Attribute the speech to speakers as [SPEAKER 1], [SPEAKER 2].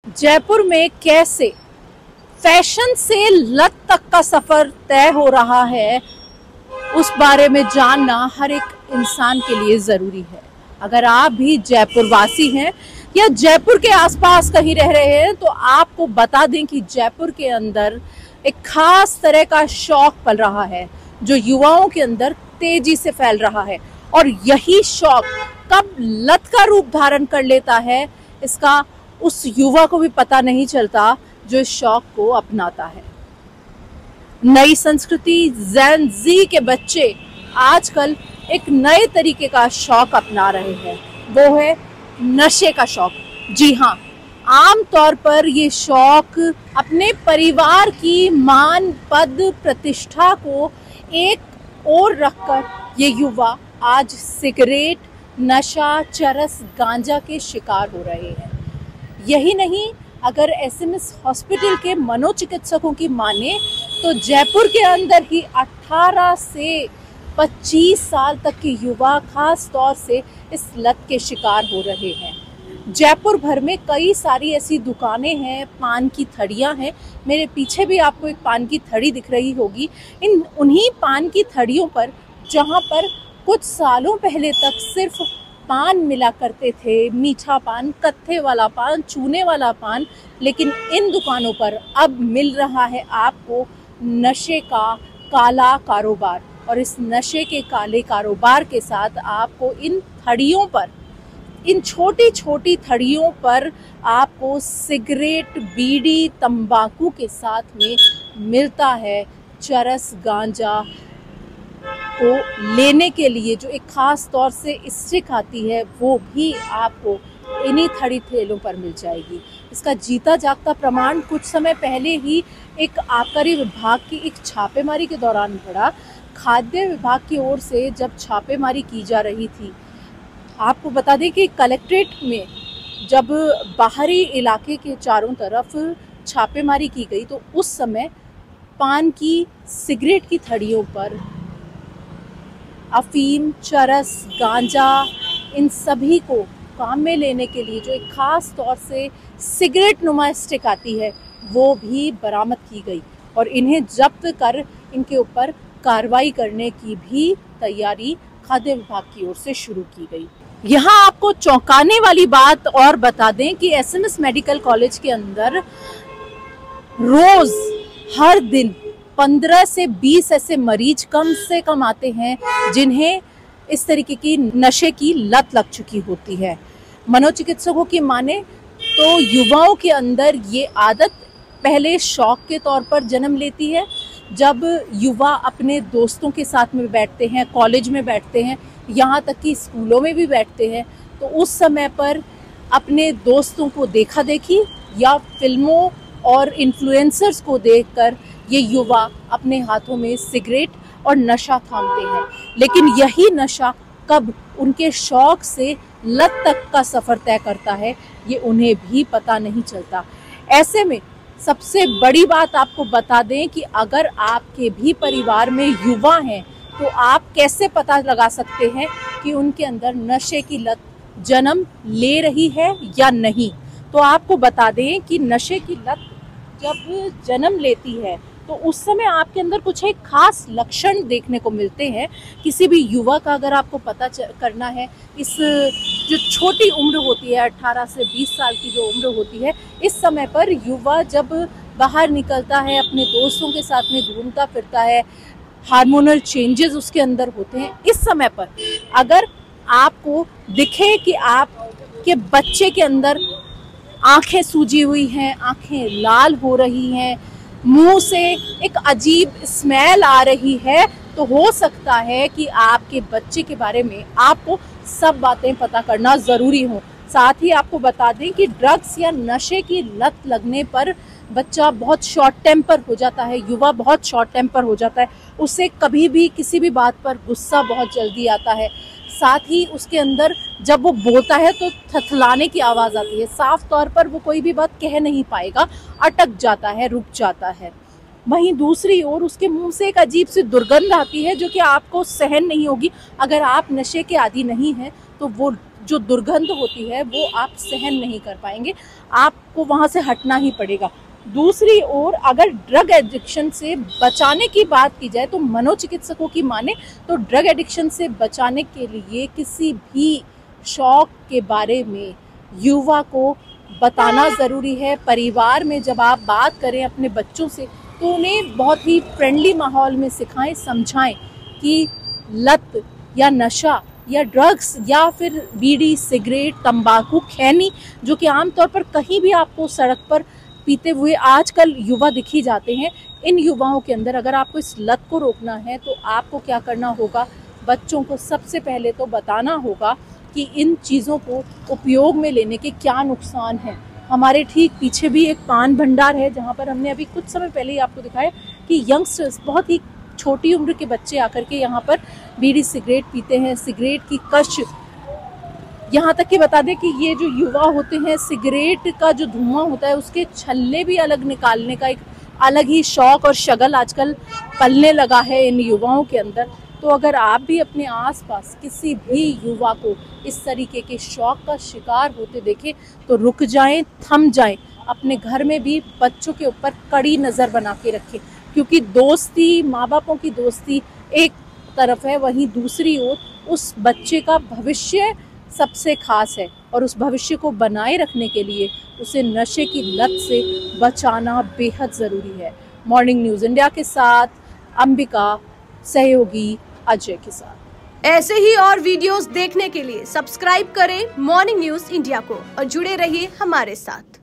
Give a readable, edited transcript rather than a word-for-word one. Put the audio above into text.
[SPEAKER 1] जयपुर में कैसे फैशन से लत तक का सफर तय हो रहा है, उस बारे में जानना हर एक इंसान के लिए ज़रूरी है। अगर आप भी जयपुर वासी हैं या जयपुर के आसपास कहीं रह रहे हैं तो आपको बता दें कि जयपुर के अंदर एक खास तरह का शौक पल रहा है जो युवाओं के अंदर तेजी से फैल रहा है, और यही शौक कब लत का रूप धारण कर लेता है इसका उस युवा को भी पता नहीं चलता जो इस शौक को अपनाता है। नई संस्कृति जेन जी के बच्चे आजकल एक नए तरीके का शौक अपना रहे हैं, वो है नशे का शौक। जी हाँ, आम तौर पर ये शौक अपने परिवार की मान पद प्रतिष्ठा को एक ओर रखकर ये युवा आज सिगरेट, नशा, चरस, गांजा के शिकार हो रहे हैं। यही नहीं, अगर एसएमएस हॉस्पिटल के मनोचिकित्सकों की माने तो जयपुर के अंदर ही 18 से 25 साल तक के युवा खास तौर से इस लत के शिकार हो रहे हैं। जयपुर भर में कई सारी ऐसी दुकानें हैं, पान की थड़ियां हैं। मेरे पीछे भी आपको एक पान की थड़ी दिख रही होगी। उन्हीं पान की थड़ियों पर, जहां पर कुछ सालों पहले तक सिर्फ पान मिला करते थे, मीठा पान, कत्थे वाला पान, चूने वाला पान, लेकिन इन दुकानों पर अब मिल रहा है आपको नशे का काला कारोबार। और इस नशे के काले कारोबार के साथ आपको इन थड़ियों पर, इन छोटी छोटी थड़ियों पर आपको सिगरेट, बीड़ी, तंबाकू के साथ में मिलता है चरस, गांजा को लेने के लिए जो एक ख़ास तौर से स्टिक आती है, वो भी आपको इन्हीं थड़ी ठेलों पर मिल जाएगी। इसका जीता जागता प्रमाण कुछ समय पहले ही एक आबकारी विभाग की एक छापेमारी के दौरान पड़ा। खाद्य विभाग की ओर से जब छापेमारी की जा रही थी, आपको बता दें कि कलेक्ट्रेट में जब बाहरी इलाके के चारों तरफ छापेमारी की गई तो उस समय पान की, सिगरेट की थड़ियों पर अफीम, चरस, गांजा, इन सभी को काम में लेने के लिए जो एक ख़ास तौर से सिगरेट नुमा स्टिक आती है, वो भी बरामद की गई और इन्हें जब्त कर इनके ऊपर कार्रवाई करने की भी तैयारी खाद्य विभाग की ओर से शुरू की गई। यहाँ आपको चौंकाने वाली बात और बता दें कि एसएमएस मेडिकल कॉलेज के अंदर रोज हर दिन 15 से 20 ऐसे मरीज कम से कम आते हैं जिन्हें इस तरीके की नशे की लत लग चुकी होती है। मनोचिकित्सकों की माने तो युवाओं के अंदर ये आदत पहले शौक के तौर पर जन्म लेती है। जब युवा अपने दोस्तों के साथ में बैठते हैं, कॉलेज में बैठते हैं, यहाँ तक कि स्कूलों में भी बैठते हैं, तो उस समय पर अपने दोस्तों को देखा देखी या फिल्मों और इन्फ्लुएंसर्स को देखकर ये युवा अपने हाथों में सिगरेट और नशा थामते हैं। लेकिन यही नशा कब उनके शौक से लत तक का सफ़र तय करता है, ये उन्हें भी पता नहीं चलता। ऐसे में सबसे बड़ी बात आपको बता दें कि अगर आपके भी परिवार में युवा हैं तो आप कैसे पता लगा सकते हैं कि उनके अंदर नशे की लत जन्म ले रही है या नहीं। तो आपको बता दें कि नशे की लत जब जन्म लेती है तो उस समय आपके अंदर कुछ एक खास लक्षण देखने को मिलते हैं। किसी भी युवा का अगर आपको पता करना है, इस जो छोटी उम्र होती है 18 से 20 साल की जो उम्र होती है, इस समय पर युवा जब बाहर निकलता है, अपने दोस्तों के साथ में घूमता फिरता है, हार्मोनल चेंजेस उसके अंदर होते हैं। इस समय पर अगर आपको दिखे कि आपके बच्चे के अंदर आंखें सूजी हुई हैं, आंखें लाल हो रही हैं, मुंह से एक अजीब स्मेल आ रही है, तो हो सकता है कि आपके बच्चे के बारे में आपको सब बातें पता करना ज़रूरी हो। साथ ही आपको बता दें कि ड्रग्स या नशे की लत लगने पर बच्चा बहुत शॉर्ट टेम्पर हो जाता है, युवा बहुत शॉर्ट टेम्पर हो जाता है। उसे कभी भी किसी भी बात पर गुस्सा बहुत जल्दी आता है। साथ ही उसके अंदर जब वो बोलता है तो थथलाने की आवाज़ आती है। साफ तौर पर वो कोई भी बात कह नहीं पाएगा, अटक जाता है, रुक जाता है। वहीं दूसरी ओर उसके मुंह से एक अजीब सी दुर्गंध आती है जो कि आपको सहन नहीं होगी। अगर आप नशे के आदी नहीं हैं तो वो जो दुर्गंध होती है वो आप सहन नहीं कर पाएंगे, आपको वहाँ से हटना ही पड़ेगा। दूसरी ओर अगर ड्रग एडिक्शन से बचाने की बात की जाए तो मनोचिकित्सकों की माने तो ड्रग एडिक्शन से बचाने के लिए किसी भी शौक के बारे में युवा को बताना ज़रूरी है। परिवार में जब आप बात करें अपने बच्चों से तो उन्हें बहुत ही फ्रेंडली माहौल में सिखाएं, समझाएं कि लत या नशा या ड्रग्स या फिर बीड़ी, सिगरेट, तंबाकू, खैनी, जो कि आमतौर पर कहीं भी आपको सड़क पर पीते हुए आजकल युवा दिख ही जाते हैं। इन युवाओं के अंदर अगर आपको इस लत को रोकना है तो आपको क्या करना होगा, बच्चों को सबसे पहले तो बताना होगा कि इन चीज़ों को उपयोग में लेने के क्या नुकसान हैं। हमारे ठीक पीछे भी एक पान भंडार है जहाँ पर हमने अभी कुछ समय पहले ही आपको दिखाया कि यंगस्टर्स, बहुत ही छोटी उम्र के बच्चे आकर के यहाँ पर बीड़ी सिगरेट पीते हैं। सिगरेट की कश, यहाँ तक कि बता दें कि ये जो युवा होते हैं, सिगरेट का जो धुआं होता है उसके छल्ले भी अलग निकालने का एक अलग ही शौक और शगल आजकल पलने लगा है इन युवाओं के अंदर। तो अगर आप भी अपने आसपास किसी भी युवा को इस तरीके के शौक का शिकार होते देखें तो रुक जाएं, थम जाएं। अपने घर में भी बच्चों के ऊपर कड़ी नज़र बना के रखें, क्योंकि दोस्ती, माँ बापों की दोस्ती एक तरफ है, वहीं दूसरी ओर उस बच्चे का भविष्य सबसे खास है और उस भविष्य को बनाए रखने के लिए उसे नशे की लत से बचाना बेहद ज़रूरी है। मॉर्निंग न्यूज़ इंडिया के साथ अंबिका, सहयोगी अजय के साथ।
[SPEAKER 2] ऐसे ही और वीडियोस देखने के लिए सब्सक्राइब करें मॉर्निंग न्यूज़ इंडिया को और जुड़े रहिए हमारे साथ।